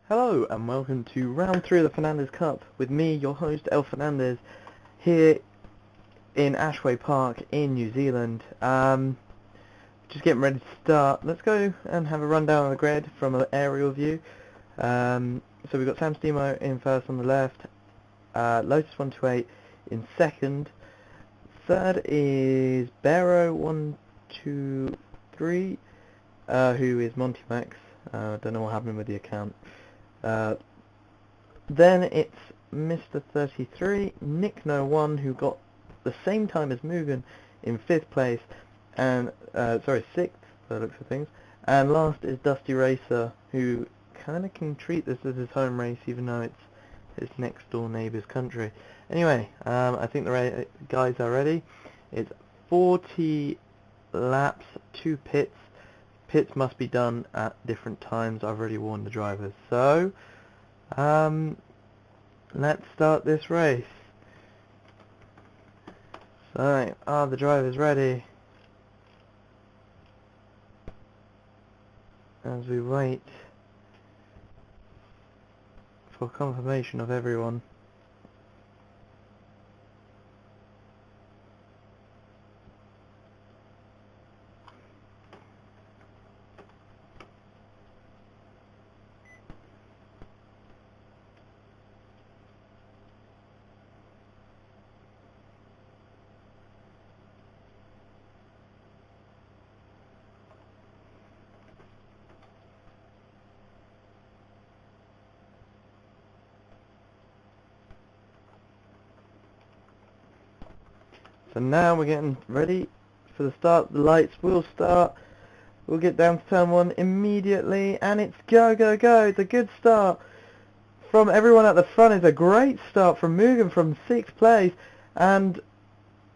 Hello and welcome to round 3 of the Fernandez Cup with me, your host Fernandez, here in Ashway Park in New Zealand. Just getting ready to start. Let's go and have a rundown of the grid from an aerial view. So we've got Sam Stemo in first on the left, Lotus 128 in second, third is Barrow 123, who is Monty Max. Don't know what happened with the account. Then it's Mr. 33, Nick No 1, who got the same time as Mugen in 5th place, and 6th, by the looks of things. And last is Dusty Racer, who kind of can treat this as his home race, even though it's his next door neighbour's country. Anyway, I think the guys are ready. It's 40 laps, 2 pits. Pits must be done at different times. I've already warned the drivers. So, let's start this race. So, are the drivers ready? As we wait for confirmation of everyone. So now we're getting ready for the start. The lights will start. We'll get down to turn 1 immediately, and it's go, go, go. It's a good start from everyone at the front. It's a great start from Mugen from 6th place. And,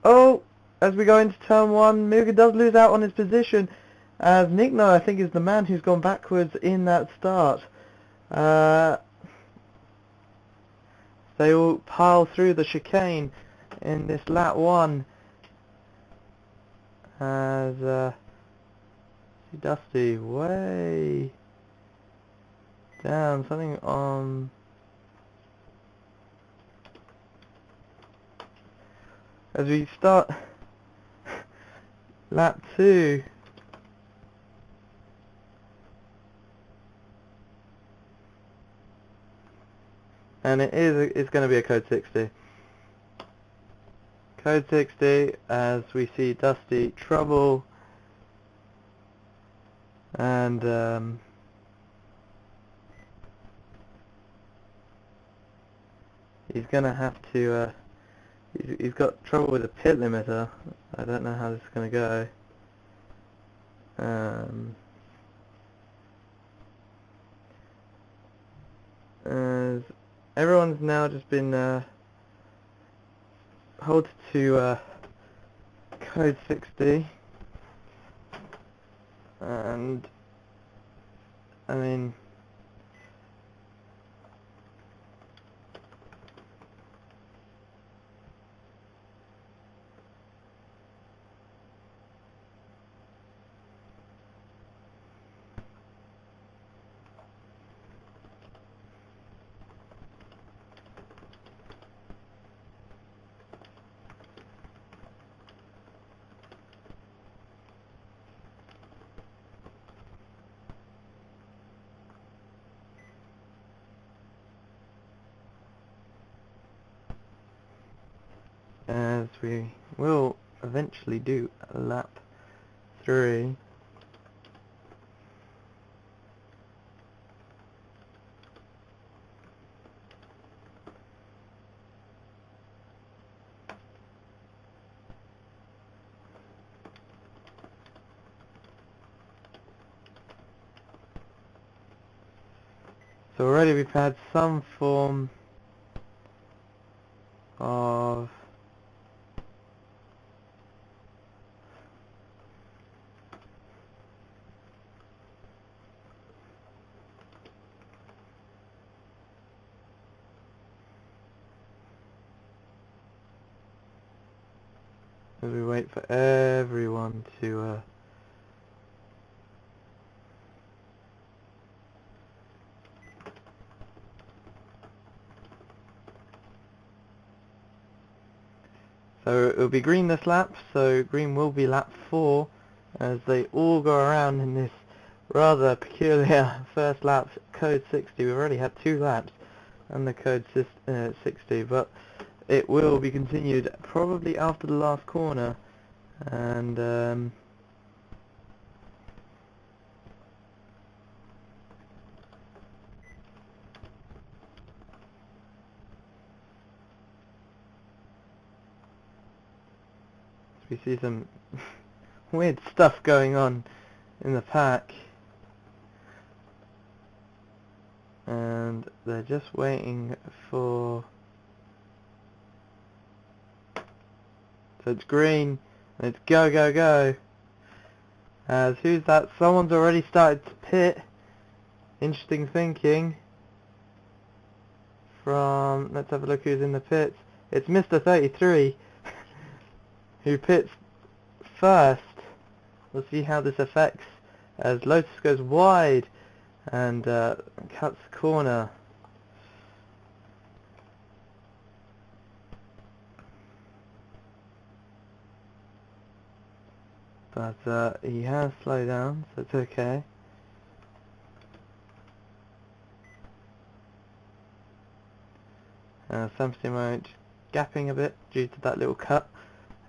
oh, as we go into turn 1, Mugen does lose out on his position, as Nickno, I think, is the man who's gone backwards in that start. They all pile through the chicane in this lap 1 as Dusty way down, something on as we start lap 2. And it's going to be a code 60. Code 60 as we see Dusty trouble, and he's going to have to, he's got trouble with the pit limiter. I don't know how this is going to go. As everyone's now just been hold to code 60, and I mean as we will eventually do lap 3. So already we've had some form of as we wait for everyone to So it'll be green this lap, so green will be lap 4 as they all go around in this rather peculiar first lap, code 60. We've already had 2 laps and the code 60, but it will be continued probably after the last corner, and we see some weird stuff going on in the pack, and they're just waiting for, so it's green and it's go go go, as who's that? Someone's already started to pit. Interesting thinking from, let's have a look who's in the pits. It's Mr. 33 who pits first. We'll see how this affects as Lotus goes wide and cuts the corner. But he has slowed down, so it's okay. Sam Stimo gapping a bit due to that little cut.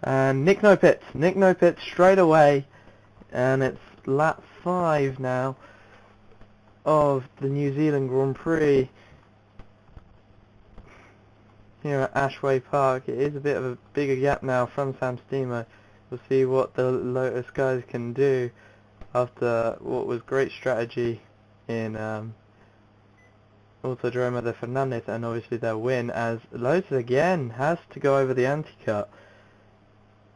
And Nick no pits straight away, and it's lap 5 now of the New Zealand Grand Prix here at Ashway Park. It is a bit of a bigger gap now from Sam Stimo. We'll see what the Lotus guys can do after what was great strategy in Autodromo de Fernandez, and obviously their win, as Lotus again has to go over the anti-cut.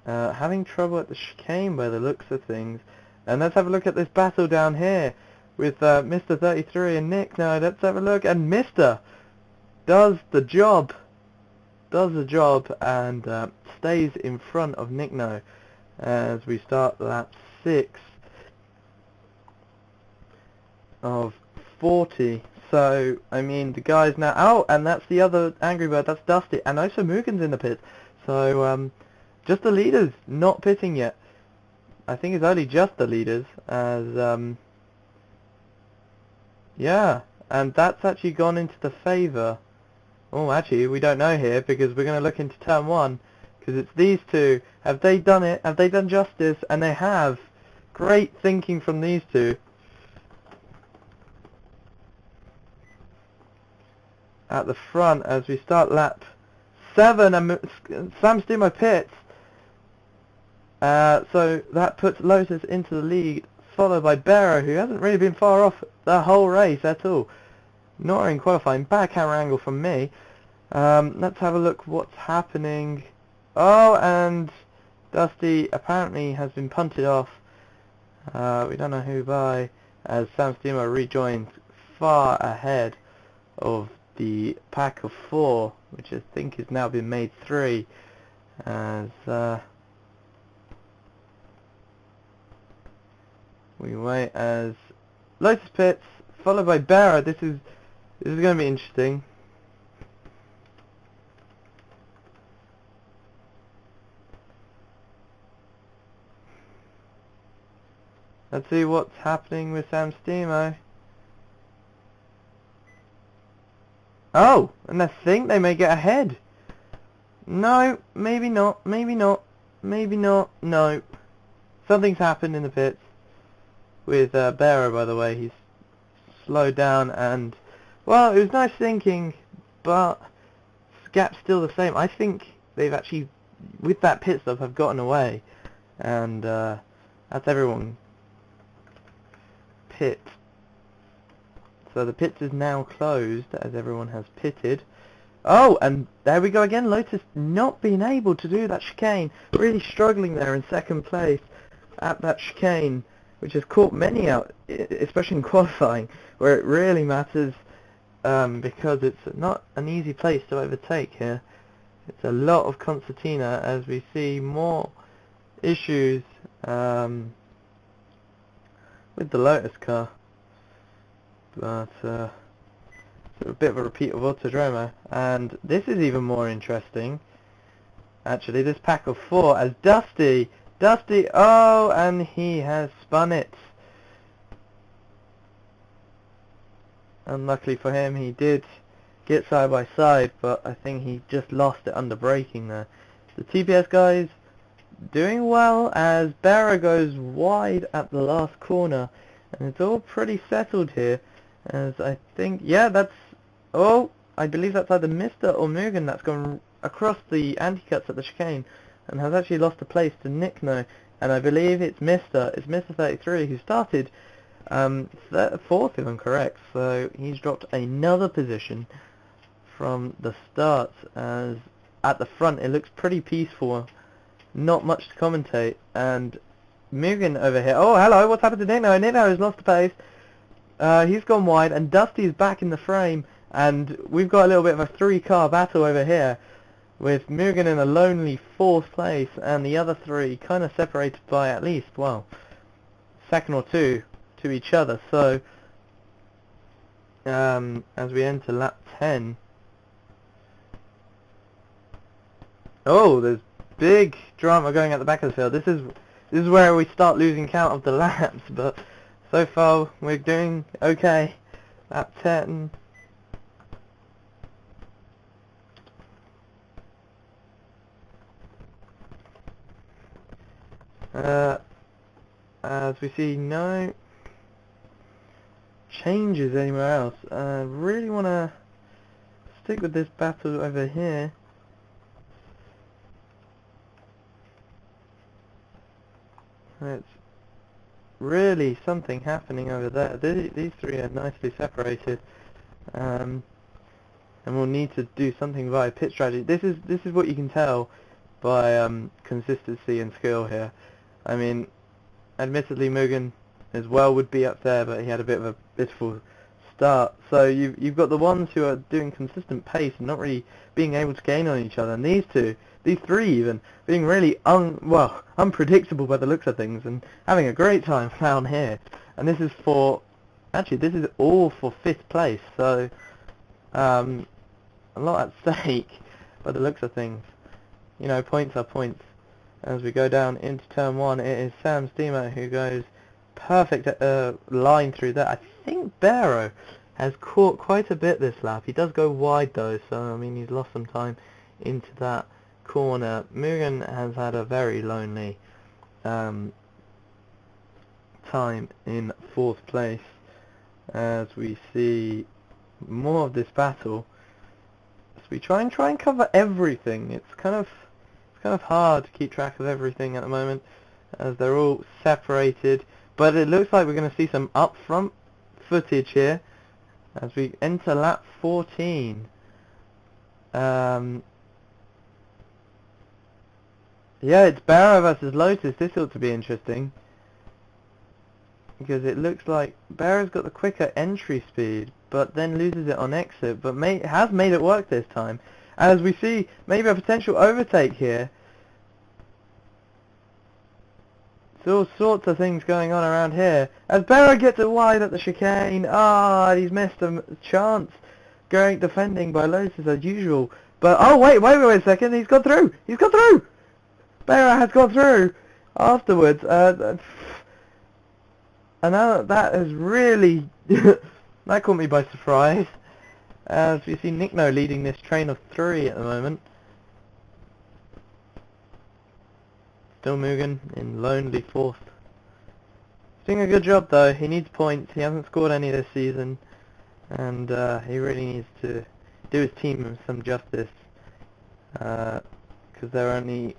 Having trouble at the chicane by the looks of things. And let's have a look at this battle down here with Mr. 33 and Nick. Now let's have a look, and Mr. does the job and stays in front of Nick No as we start lap 6 of 40. So I mean, the guys now, oh, and that's the other Angry Bird, that's Dusty, and also Mugen's in the pit. So just the leaders not pitting yet. I think it's only just the leaders, as yeah, and that's actually gone into the favour. Oh, actually, we don't know here, because we're going to look into turn 1, because it's these two. Have they done it? Have they done justice? And they have. Great thinking from these two. At the front, as we start lap 7, and Sam Stimo pits. So that puts Lotus into the lead, followed by Barrow, who hasn't really been far off the whole race at all. Not in qualifying. Bad camera angle from me. Let's have a look what's happening. Oh, and Dusty apparently has been punted off. We don't know who by, as Sam Stimo rejoins far ahead of the pack of 4, which I think has now been made 3, as we wait as Lotus pits, followed by Barrow. This is going to be interesting. Let's see what's happening with Sam Stimo. Oh, and I think they may get ahead. No, maybe not, maybe not, maybe not, no. Something's happened in the pits with Barrow, by the way. He's slowed down, and, well, it was nice thinking, but the gap's still the same. I think they've actually, with that pit stop, have gotten away, and that's everyone. Pit. So the pits is now closed as everyone has pitted. Oh, and there we go again. Lotus not being able to do that chicane. Really struggling there in second place at that chicane, which has caught many out, especially in qualifying, where it really matters, because it's not an easy place to overtake here. It's a lot of concertina, as we see more issues with the Lotus car. But so a bit of a repeat of Autodromo, and this is even more interesting. actually, this pack of 4 as Dusty, oh, and he has spun it. Unluckily for him, he did get side by side, but I think he just lost it under braking there. The TPS guys doing well as Barra goes wide at the last corner, and it's all pretty settled here, as I think, yeah, that's, oh, I believe that's either Mr. or Mugen that's gone across the anti-cuts at the chicane, and has actually lost a place to Nickno, and I believe it's Mr. 33 who started fourth if I'm correct, so he's dropped another position from the start, as at the front it looks pretty peaceful, not much to commentate, and Mugen over here, oh hello, what's happened to Nickno? Nickno has lost the pace, he's gone wide, and Dusty's back in the frame, and we've got a little bit of a 3-car battle over here, with Mugen in a lonely 4th place, and the other 3 kind of separated by at least, well, second or 2 to each other. So as we enter lap 10, oh, there's big drama going at the back of the field. This is where we start losing count of the laps, but so far we're doing okay. Lap 10. As we see no changes anywhere else. Really want to stick with this battle over here. It's really something happening over there. These 3 are nicely separated, and we'll need to do something via pit strategy. This is what you can tell by consistency and skill here. I mean, admittedly Mugen as well would be up there, but he had a bit of a pitiful start. So you've got the ones who are doing consistent pace and not really being able to gain on each other, and these 3 even, being really unpredictable by the looks of things, and having a great time down here. And this is all for 5th place, so a lot at stake by the looks of things. You know, points are points. As we go down into turn 1, it is Sam Steamer who goes perfect line through that. I think Barrow has caught quite a bit this lap. He does go wide though, so I mean he's lost some time into that corner. Mugen has had a very lonely time in 4th place, as we see more of this battle. So we try and cover everything. It's kind of hard to keep track of everything at the moment, as they're all separated, but it looks like we're going to see some up front footage here as we enter lap 14. Yeah, it's Barrow versus Lotus. This ought to be interesting, because it looks like Barrow's got the quicker entry speed, but then loses it on exit, but has made it work this time. As we see maybe a potential overtake here. So all sorts of things going on around here. As Barrow gets it wide at the chicane. He's missed a chance. Going defending by Lotus as usual. But oh wait a second, he's gone through! Barrow has gone through afterwards. And now that has really that caught me by surprise. As we see Nickno leading this train of 3 at the moment. Still Mugen in lonely 4th. He's doing a good job though. He needs points. He hasn't scored any this season, and he really needs to do his team some justice, because they're only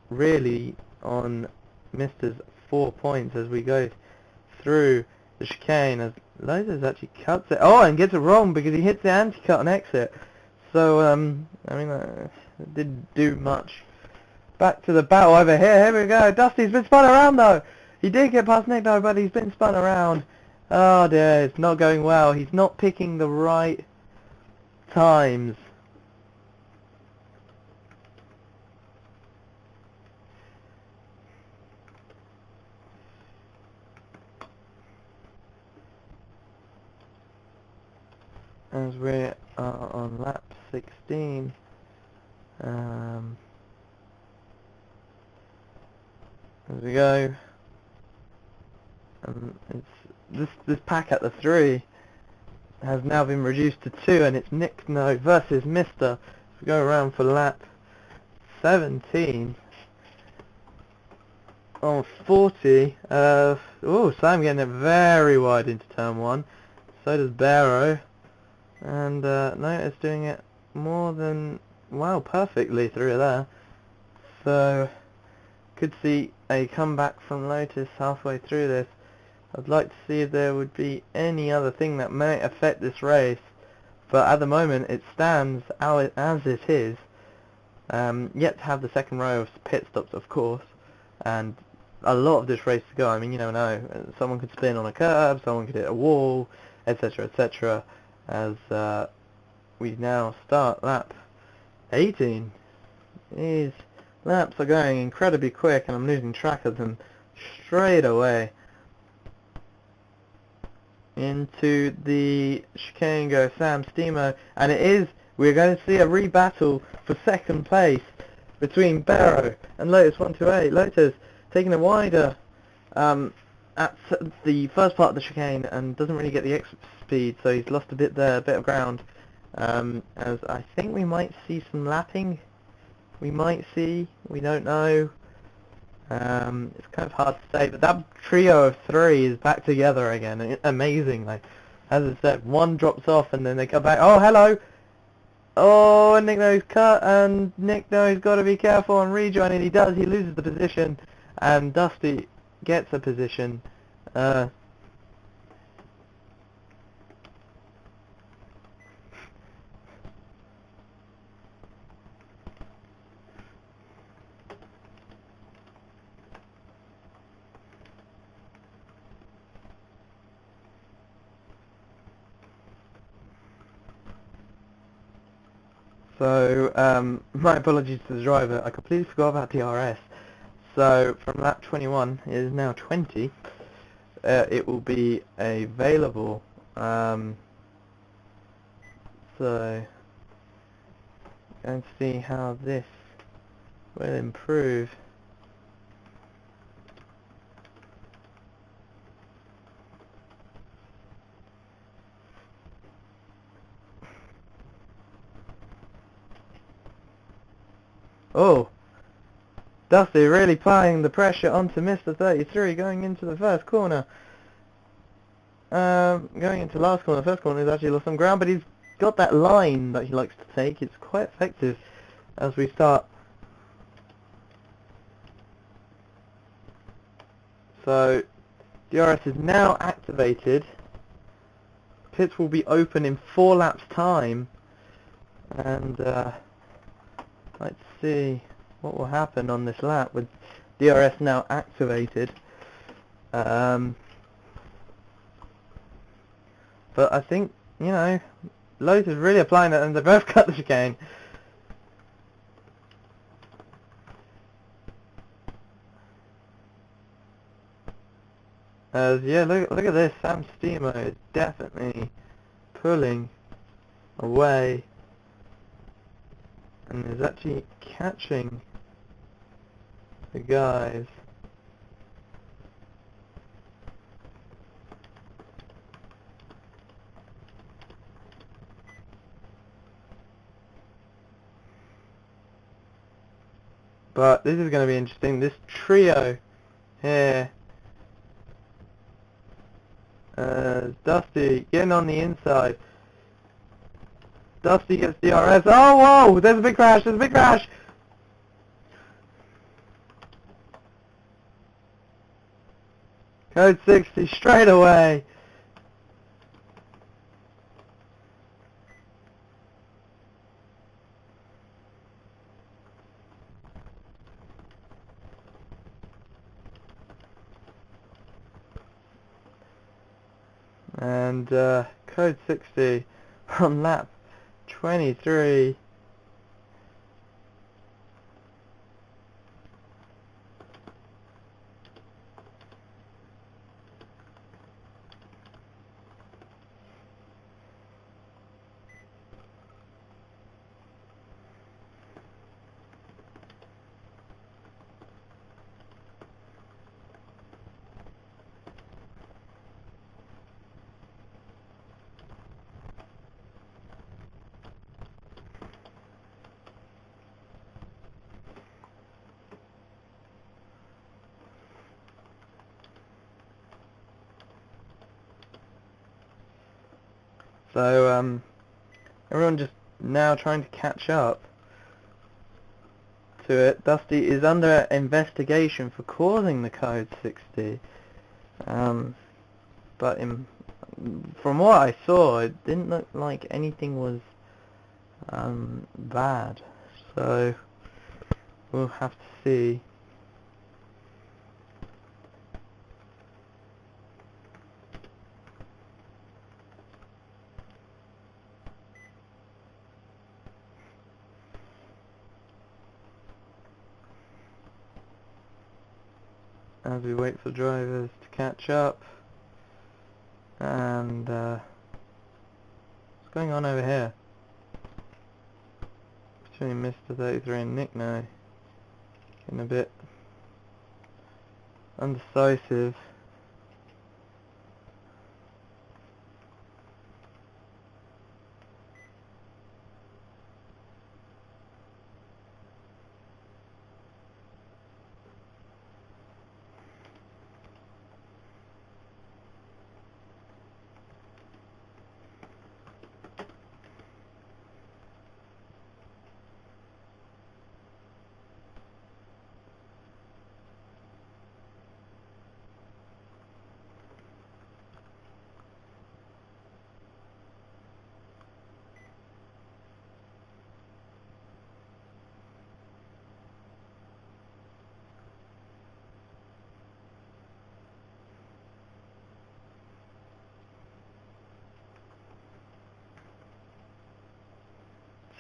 really on Mr's 4 points as we go through the chicane, as Lotus actually cuts it. Oh, and gets it wrong because he hits the anti-cut on exit. So, I mean, it didn't do much. Back to the battle over here. Here we go. Dusty's been spun around though. He did get past Nick though, but he's been spun around. Oh dear, it's not going well. He's not picking the right times. As we are on lap 16, As we go. It's this pack at the 3 has now been reduced to 2, and it's Nick No versus Mr. We go around for lap 17 on 40. Oh, Sam getting it very wide into turn 1. So does Barrow, and Notice doing it more than perfectly through there. So could see a comeback from Lotus halfway through this. I'd like to see if there would be any other thing that might affect this race, but at the moment it stands as it is. Yet to have the second row of pit stops, of course, and a lot of this race to go. I mean, you never know. Someone could spin on a curb, someone could hit a wall, etc., etc. As we now start lap 18. These laps are going incredibly quick, and I'm losing track of them straight away. Into the chicane go Sam Stemo, and we're going to see a rebattle for second place between Barrow and Lotus 128. Lotus taking a wider at the first part of the chicane and doesn't really get the extra speed, so he's lost a bit there, a bit of ground. As I think we might see some lapping. We don't know. It's kind of hard to say, but that trio of 3 is back together again. Amazingly. As I said, one drops off and then they come back. Oh, hello! Oh, and Nick No's cut, and Nick No's got to be careful and rejoin, and he does. He loses the position, and Dusty gets a position. So, my apologies to the driver, I completely forgot about DRS. So, from lap 21, it is now 20, it will be available. So, going to see how this will improve. Oh, Dusty really applying the pressure onto Mr. 33 going into the first corner. Going into last corner. First corner, he's actually lost some ground, but he's got that line that he likes to take. It's quite effective as we start. So, DRS is now activated. Pits will be open in 4 laps time, and let's see what will happen on this lap with DRS now activated. But I think, Lotus is really applying it, and they both cut the chicane. Yeah, look at this. Sam Stemo is definitely pulling away, and is actually catching the guys. But this is going to be interesting. This trio here. Dusty getting on the inside. Dusty gets DRS. Oh, whoa! There's a big crash. There's a big crash. Code 60 straight away. And Code 60 on lap 23. So everyone just now trying to catch up to it. Dusty is under investigation for causing the code 60. But from what I saw, it didn't look like anything was bad. So we'll have to see. As we wait for drivers to catch up. And what's going on over here between Mr. 33 and Nick now? Getting a bit undecisive.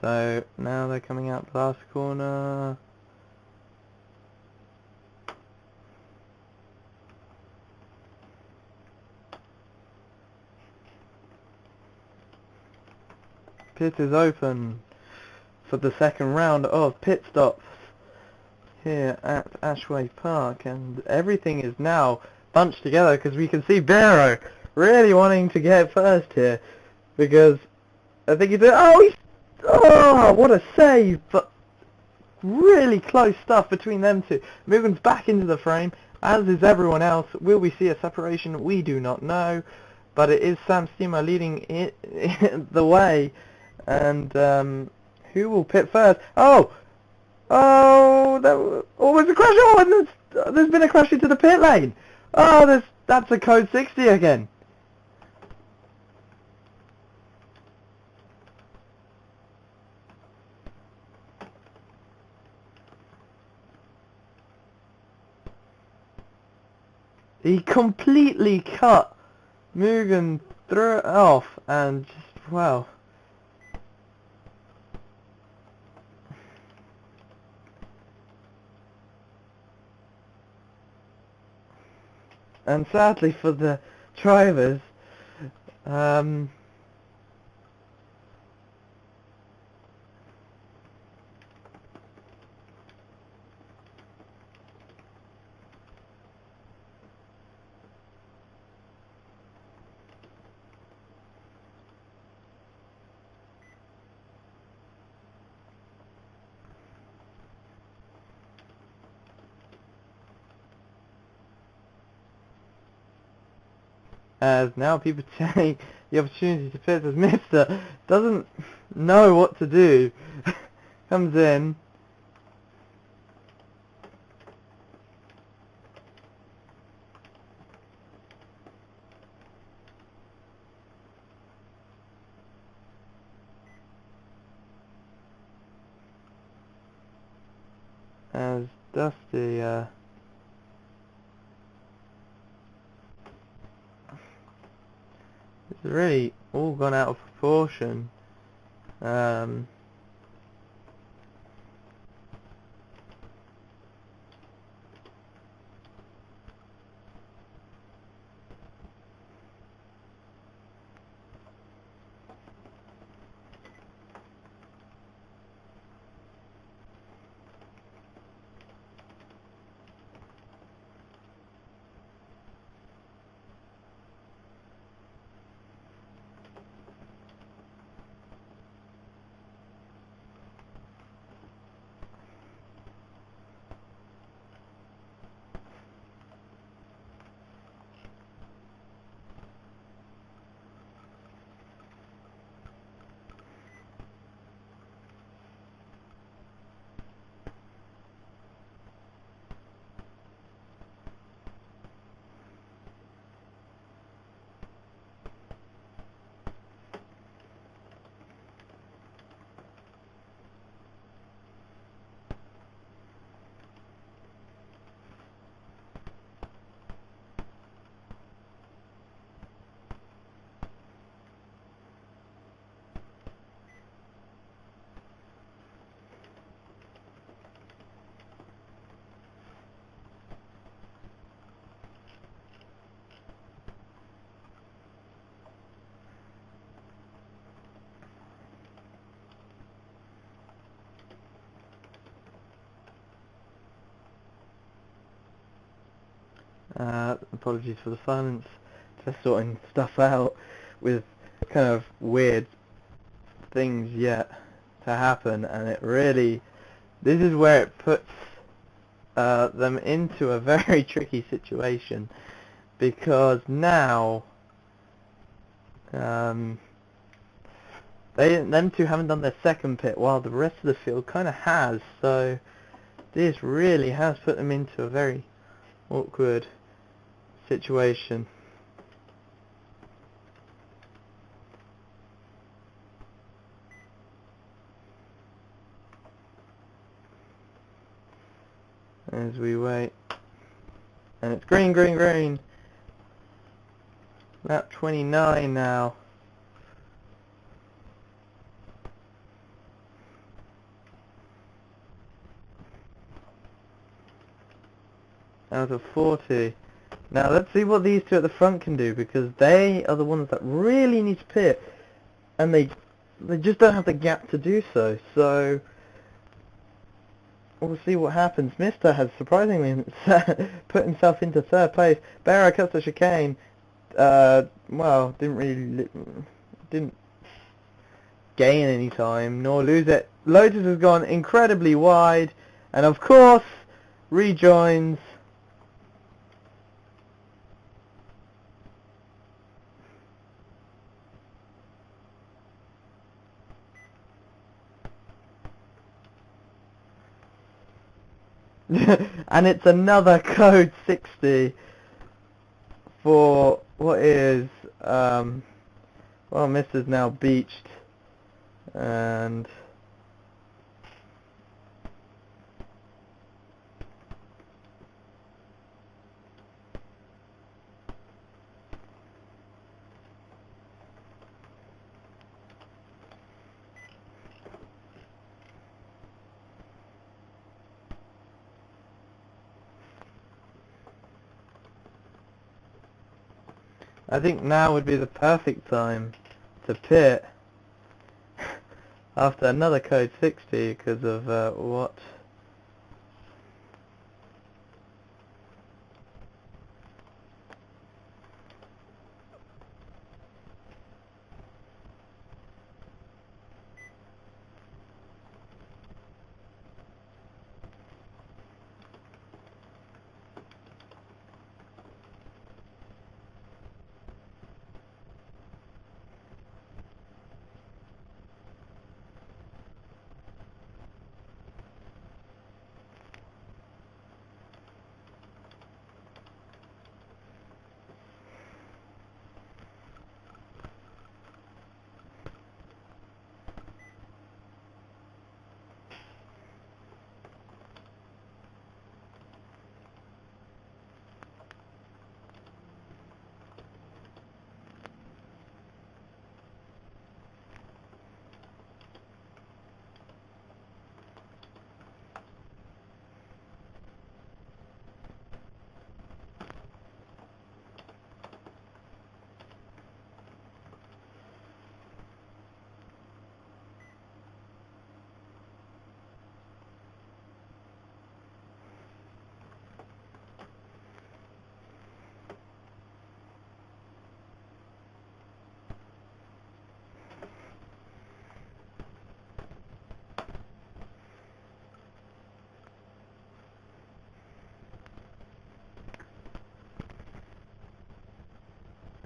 So now they're coming out the last corner. Pit is open for the second round of pit stops here at Ashway Park, and everything is now bunched together because we can see Barrow really wanting to get first here, because I think he's oh, what a save! But really close stuff between them two. Mugen's back into the frame, as is everyone else. Will we see a separation? We do not know, but it is Sam Steamer leading it the way. And who will pit first? Oh, there's a crash! Oh, and there's been a crash into the pit lane. Oh, that's a code 60 again. He completely cut Mugen, threw it off, and just, wow. And sadly for the drivers, as now people take the opportunity to pit, as Mister doesn't know what to do. Comes in. As Dusty it's really all gone out of proportion. Apologies for the silence. Just sorting stuff out with kind of weird things yet to happen, and it really, this is where it puts them into a very tricky situation, because now them two haven't done their second pit while the rest of the field kind of has, so this really has put them into a very awkward situation. As we wait, and it's green, green, green. Lap 29 now. Out of 40. Now let's see what these two at the front can do, because they are the ones that really need to pit, and they just don't have the gap to do so. So we'll see what happens. Mister has surprisingly put himself into third place. Barrow cuts the chicane. Well, didn't gain any time nor lose it. Lotus has gone incredibly wide, and of course rejoins. And it's another code 60 for what is well, Mr.'s now beached, and I think now would be the perfect time to pit after another code 60 because of what?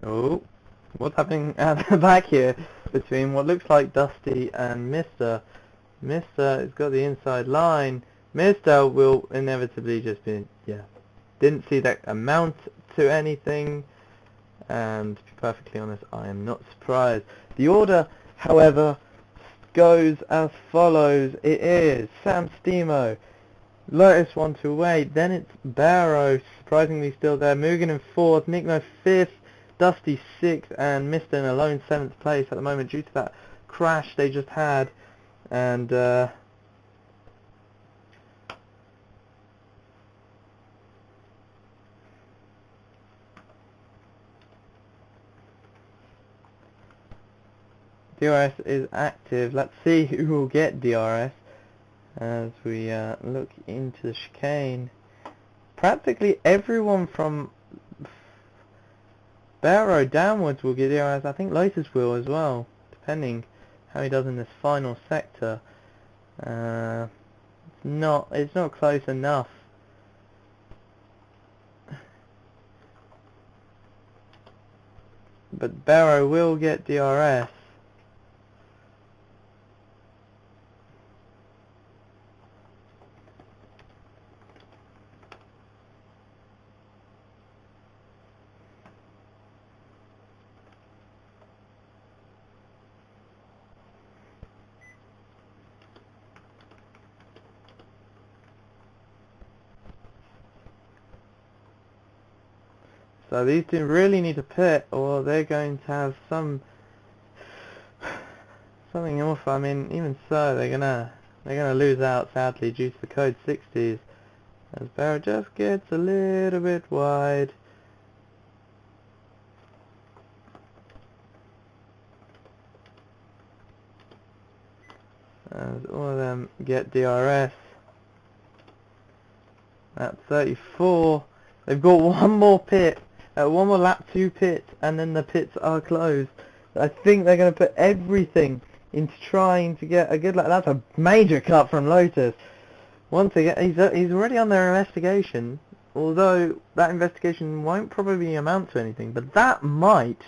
Oh, what's happening at the back here between what looks like Dusty and Mister? Mister has got the inside line. Mister will inevitably just be, yeah, didn't see that amount to anything, and to be perfectly honest, I am not surprised. The order, however, goes as follows. It is Sam Stemo, Lotus 1 to wait, then it's Barrow, surprisingly still there, Mugen in 4th, Nickno 5th, Dusty 6th, and Mr. in a lone 7th place at the moment due to that crash they just had. And DRS is active. Let's see who will get DRS as we look into the chicane. Practically everyone from Barrow downwards will get DRS. I think Lotus will as well, depending how he does in this final sector. It's not close enough. But Barrow will get DRS. So these two really need to pit, or they're going to have something off. I mean, even so, they're gonna lose out sadly due to the code 60s, as Barrow just gets a little bit wide. As all of them get DRS. At 34, they've got one more pit. One more lap to pit, and then the pits are closed. I think they're going to put everything into trying to get a good lap. That's a major cut from Lotus. Once again, he's already on their investigation, although that investigation won't probably amount to anything, but that might,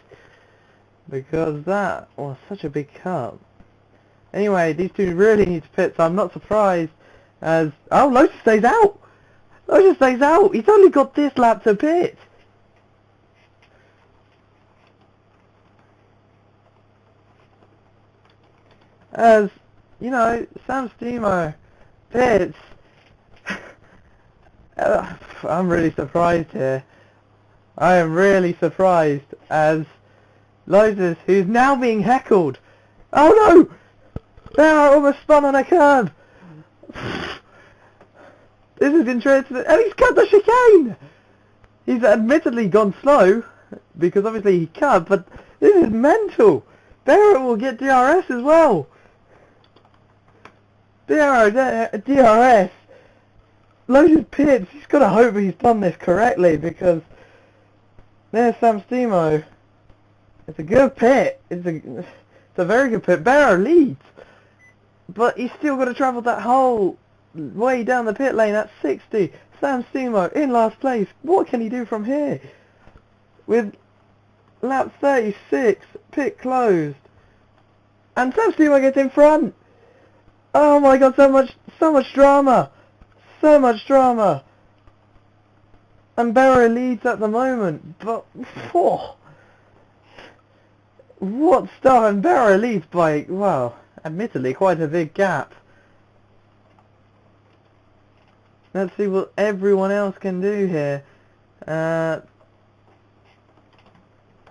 because that was such a big cut. Anyway, these two really need to pit, so I'm not surprised as... Oh, Lotus stays out! Lotus stays out! He's only got this lap to pit! As, you know, Sam Stemo pits. I'm really surprised here. I am really surprised as Lotus, who's now being heckled. Oh no! Barrow almost spun on a curb. This is interesting. And he's cut the chicane! He's admittedly gone slow, because obviously he cut, but this is mental. Barrow will get DRS as well. Barrow, DRS. Lotus pits. He's got to hope he's done this correctly, because there's Sam Stemo. It's a good pit. It's a very good pit. Barrow leads, but he's still got to travel that whole way down the pit lane at 60. Sam Stemo in last place. What can he do from here? With lap 36, pit closed, and Sam Stemo gets in front. Oh my god, so much drama. So much drama. And Barrow leads at the moment, but what stuff, and Barrow leads by, well, admittedly quite a big gap. Let's see what everyone else can do here.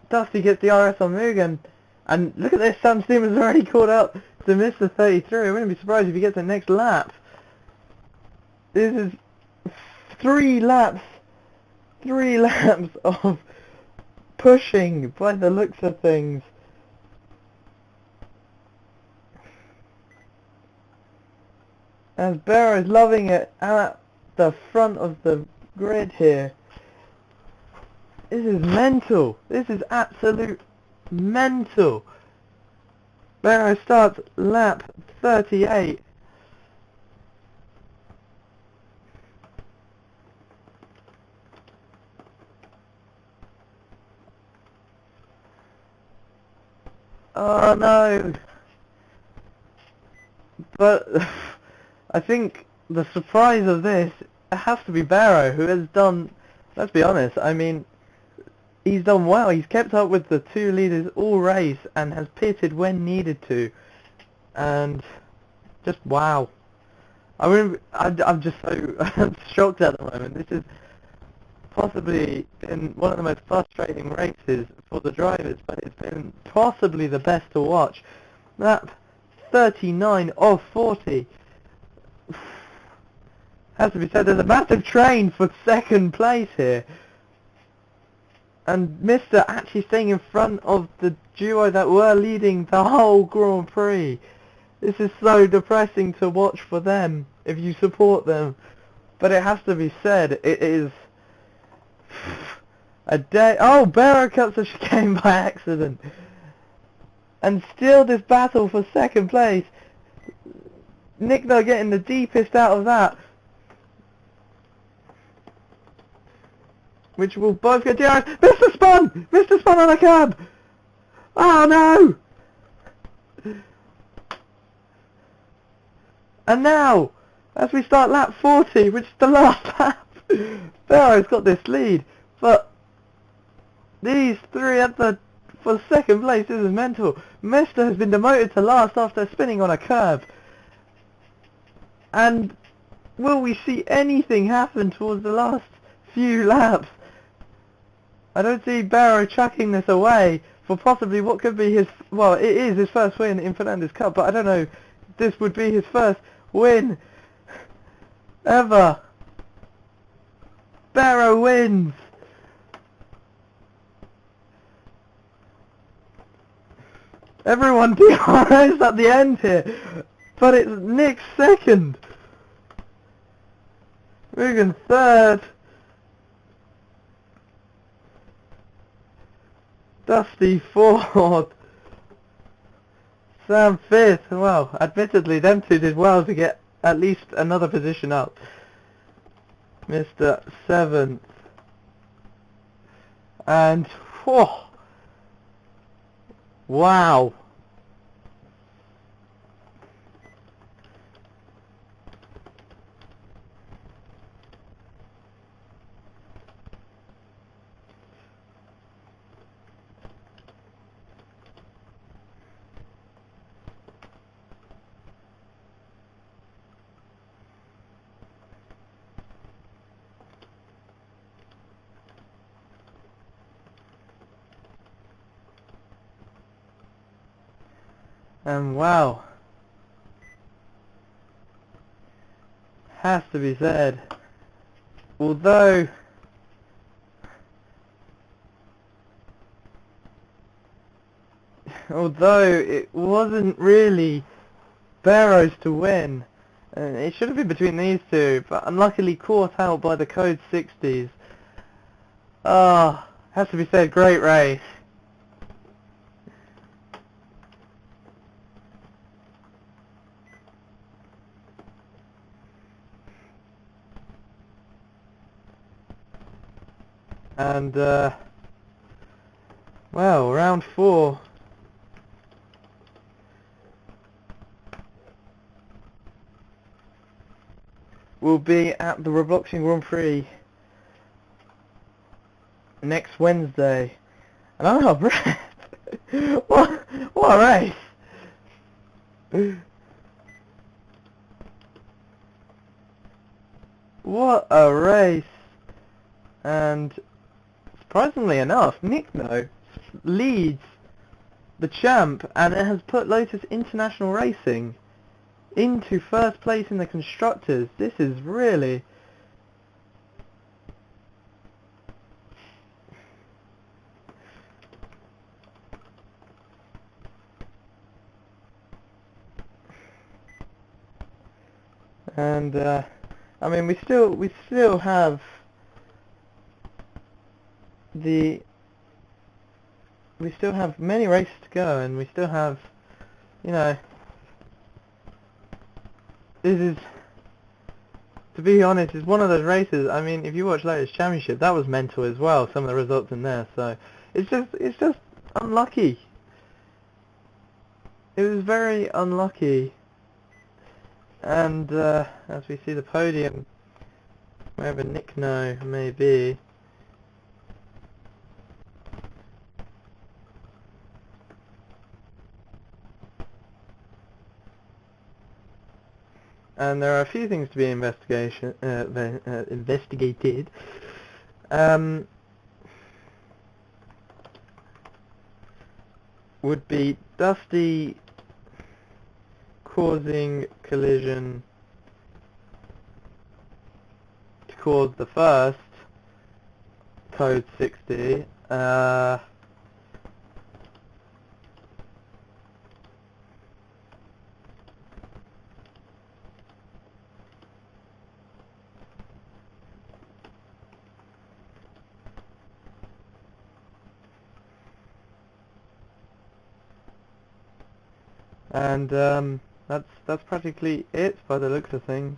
Dusty gets the RS on Mugen, and look at this, Sam Stemon's already caught up to Mr. 33. I wouldn't be surprised if he gets the next lap. This is 3 laps of pushing by the looks of things. As Barrow is loving it at the front of the grid here. This is mental. This is absolute mental. Barrow starts lap 38. Oh no. But I think the surprise of this has to be Barrow, who has done, let's be honest, I mean, he's done well. He's kept up with the 2 leaders all race and has pitted when needed to. And just wow. I'm just so shocked at the moment. This has possibly been one of the most frustrating races for the drivers, but it's been possibly the best to watch. Lap 39 of 40. Has to be said, there's a massive train for second place here. And Mr. actually staying in front of the duo that were leading the whole Grand Prix. This is so depressing to watch for them, if you support them. But it has to be said, it is A day. Oh, Barrow cuts a chicane by accident. And still this battle for second place. Nick though getting the deepest out of that. Which will both get DRS. Mr. Spun! Mr. Spun on a cab! Oh no! And now, as we start lap 40, which is the last lap, Barrow's got this lead. But these three for second place, this is mental. Mester has been demoted to last after spinning on a curb. And will we see anything happen towards the last few laps? I don't see Barrow chucking this away for possibly what could be his, well, it is his first win in Fernandez Cup, but I don't know, this would be his first win ever. Barrow wins. Everyone DRS at the end here, but it's Nick second. Mugen third. Dusty fourth. Sam fifth. Well, admittedly, them two did well to get at least another position up. Mr. seventh. And, whoa. Wow. And wow, has to be said, although it wasn't really Barrow's to win, it should have been between these two, but unluckily caught out by the Code 60s. Has to be said, great race. And, well, round 4. Will be at the Robloxing Grand Prix next Wednesday. And I'm out of breath. What a race! What a race! And surprisingly enough, Nick though leads the champ, and it has put Lotus International Racing into first place in the constructors. This is really and I mean we still have many races to go, and we still have, you know, this is, to be honest, is one of those races. I mean, if you watch Lotus Championship, that was mental as well, some of the results in there, so it's just unlucky. It was very unlucky. And as we see the podium, wherever Nick may be, and there are a few things to be investigated. Would be Dusty causing collision to cause the first Code 60. And that's practically it by the looks of things.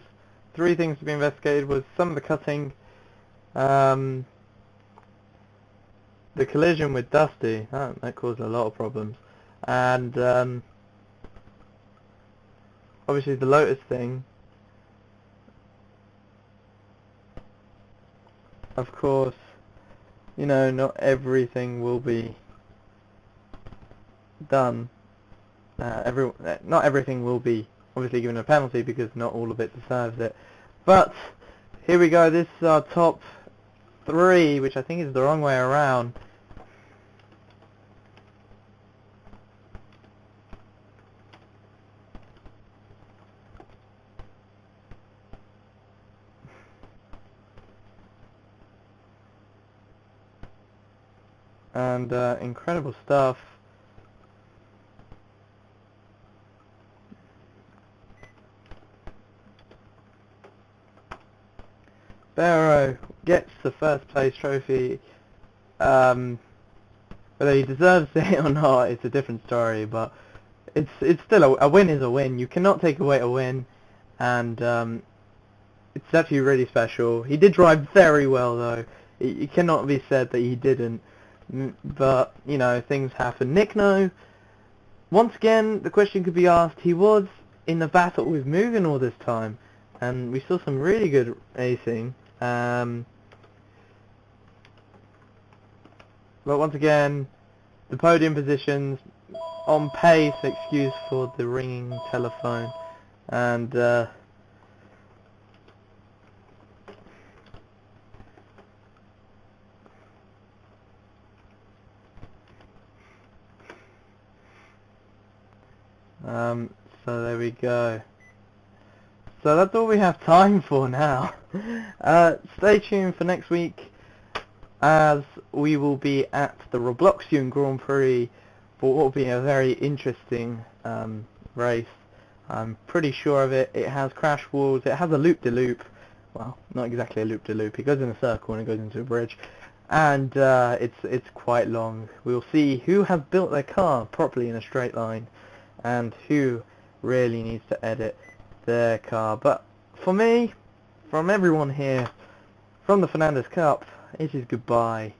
3 things to be investigated was some of the cutting, the collision with Dusty, that caused a lot of problems, and obviously the Lotus thing. Of course, you know, not everything will be done. Not everything will be obviously given a penalty because not all of it deserves it. But here we go. This is our top 3, which I think is the wrong way around. And incredible stuff. Barrow gets the first place trophy. Whether he deserves it or not, it's a different story. But it's still a win is a win. You cannot take away a win, and it's actually really special. He did drive very well though. It cannot be said that he didn't. But you know, things happen. Nick No, once again, the question could be asked. He was in the battle with Mugen all this time, and we saw some really good racing. But once again, the podium positions on pace, excuse for the ringing telephone, and so there we go. So that's all we have time for now. Stay tuned for next week, as we will be at the Robloxian Grand Prix for what will be a very interesting race. I'm pretty sure of it. It has crash walls, it has a loop-de-loop. Well, not exactly a loop-de-loop. It goes in a circle and it goes into a bridge. And it's quite long. We'll see who has built their car properly in a straight line and who really needs to edit their car. But for me, from everyone here, from the Fernandez Cup, it is goodbye.